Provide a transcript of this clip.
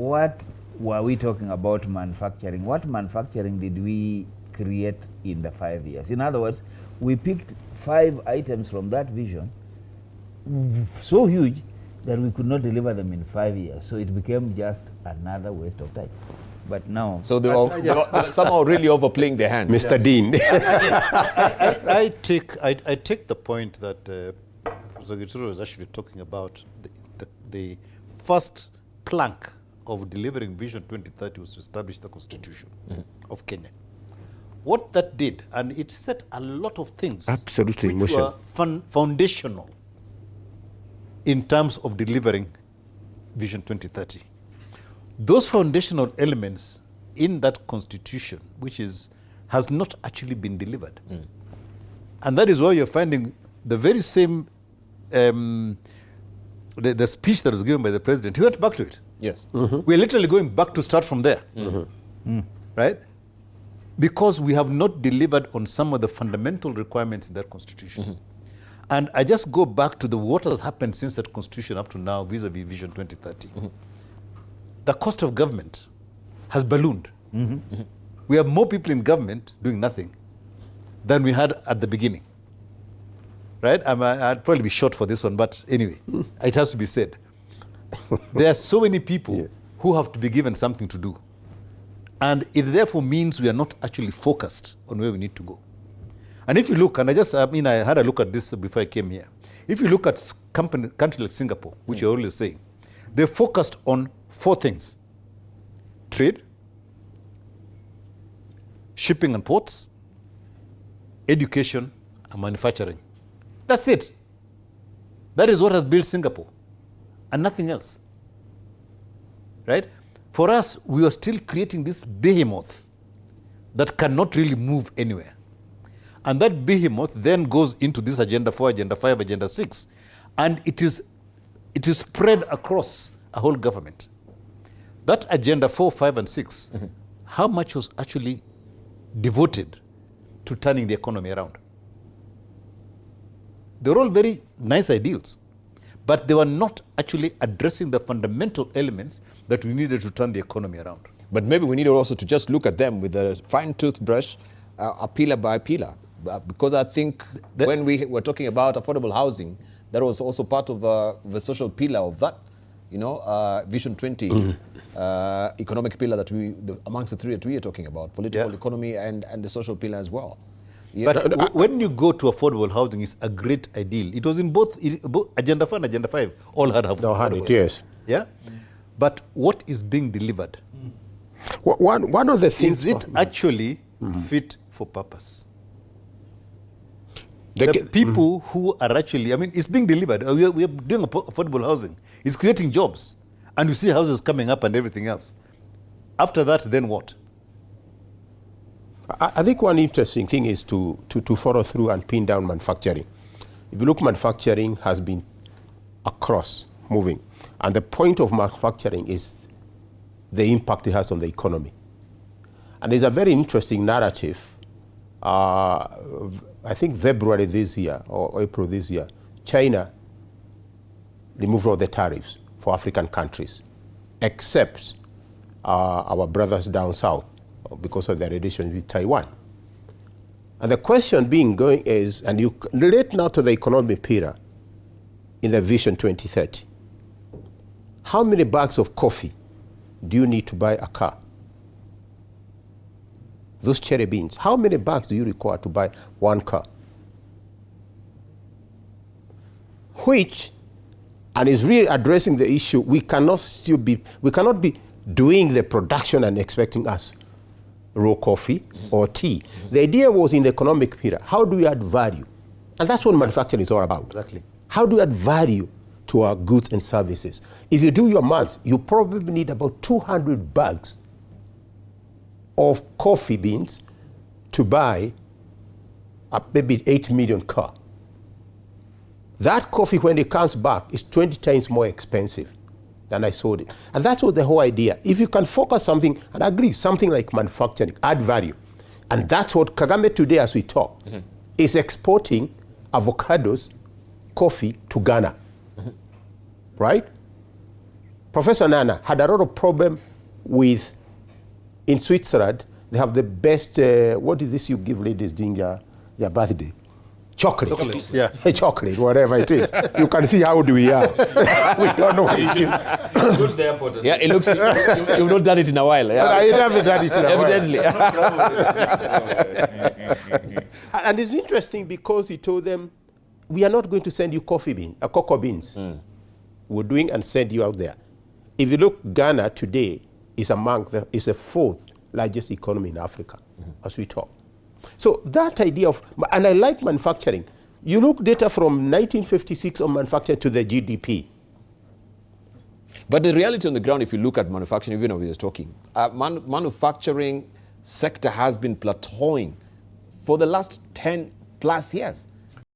What were we talking about manufacturing? What manufacturing did we create in the 5 years? In other words, we picked 5 items from that vision, so huge that we could not deliver them in 5 years. So it became just another waste of time. But now... So they're somehow really overplaying their hand. Mr. Dean. I take the point that Professor Gituro was actually talking about. The first plank of delivering Vision 2030 was to establish the Constitution of Kenya. What that did, and it set a lot of things absolutely which were foundational in terms of delivering Vision 2030. Those foundational elements in that Constitution, which has not actually been delivered. And that is why you're finding the very same, the speech that was given by the president, he went back to it. Yes. We're literally going back to start from there, right? Because we have not delivered on some of the fundamental requirements in that Constitution. And I just go back to what has happened since that Constitution up to now vis-a-vis Vision 2030. The cost of government has ballooned. We have more people in government doing nothing than we had at the beginning. Right? I'd probably be short for this one, but anyway, it has to be said. There are so many people who have to be given something to do. And it therefore means we are not actually focused on where we need to go. And if you look, and I had a look at this before I came here. If you look at country like Singapore, which you're always saying, they're focused on 4 things: trade, shipping and ports, education, and manufacturing. That's it. That is what has built Singapore, and nothing else. Right? For us, we are still creating this behemoth that cannot really move anywhere. And that behemoth then goes into this Agenda 4, Agenda 5, Agenda 6, and it is spread across a whole government. That Agenda 4, 5, and 6, how much was actually devoted to turning the economy around? They're all very nice ideals, but they were not actually addressing the fundamental elements that we needed to turn the economy around. But maybe we need also to just look at them with a fine toothbrush, a pillar by pillar. Because I think when we were talking about affordable housing, that was also part of the social pillar of that, Vision 20, economic pillar that amongst the 3 that we are talking about, political economy and the social pillar as well. Yeah. But when you go to affordable housing, it's a great ideal. It was in both Agenda 4 and Agenda 5, all had affordable. Yes. Yeah? But what is being delivered? One of the things... Is it actually fit for purpose? The people who are actually, it's being delivered. We are doing affordable housing. It's creating jobs. And you see houses coming up and everything else. After that, then what? I think one interesting thing is to follow through and pin down manufacturing. If you look, manufacturing has been across, moving. And the point of manufacturing is the impact it has on the economy. And there's a very interesting narrative. I think February this year, or April this year, China removed all the tariffs for African countries, except our brothers down south, because of their relations with Taiwan. And the question going is, and you relate now to the economic pillar in the Vision 2030, how many bags of coffee do you need to buy a car? Those cherry beans, how many bags do you require to buy one car? Which, and is really addressing the issue, we cannot be doing the production and expecting us raw coffee or tea. The idea was in the economic pillar, how do we add value? And that's what manufacturing is all about. Exactly. How do we add value to our goods and services? If you do your maths, you probably need about 200 bags of coffee beans to buy a maybe 8 million car. That coffee, when it comes back, is 20 times more expensive than I sold it. And that's what the whole idea. If you can focus something, and I agree, something like manufacturing, add value. And that's what Kagame today, as we talk, is exporting avocados, coffee to Ghana. Right? Professor Nana had a lot of problem with, in Switzerland, they have the best, what is this you give ladies during their birthday? Chocolate. Yeah. Chocolate, whatever it is. You can see how old we are. We don't know what it's given. Good there, but Yeah, it looks you've not done it in a while. But Yeah. I haven't done it in a while. Evidently. And it's interesting because he told them, we are not going to send you cocoa beans. We're doing and send you out there. If you look, Ghana today is the fourth largest economy in Africa as we talk. So that idea of, and I like manufacturing. You look data from 1956 on manufacturing to the GDP. But the reality on the ground, if you look at manufacturing, even when we were talking, manufacturing sector has been plateauing for the last 10 plus years.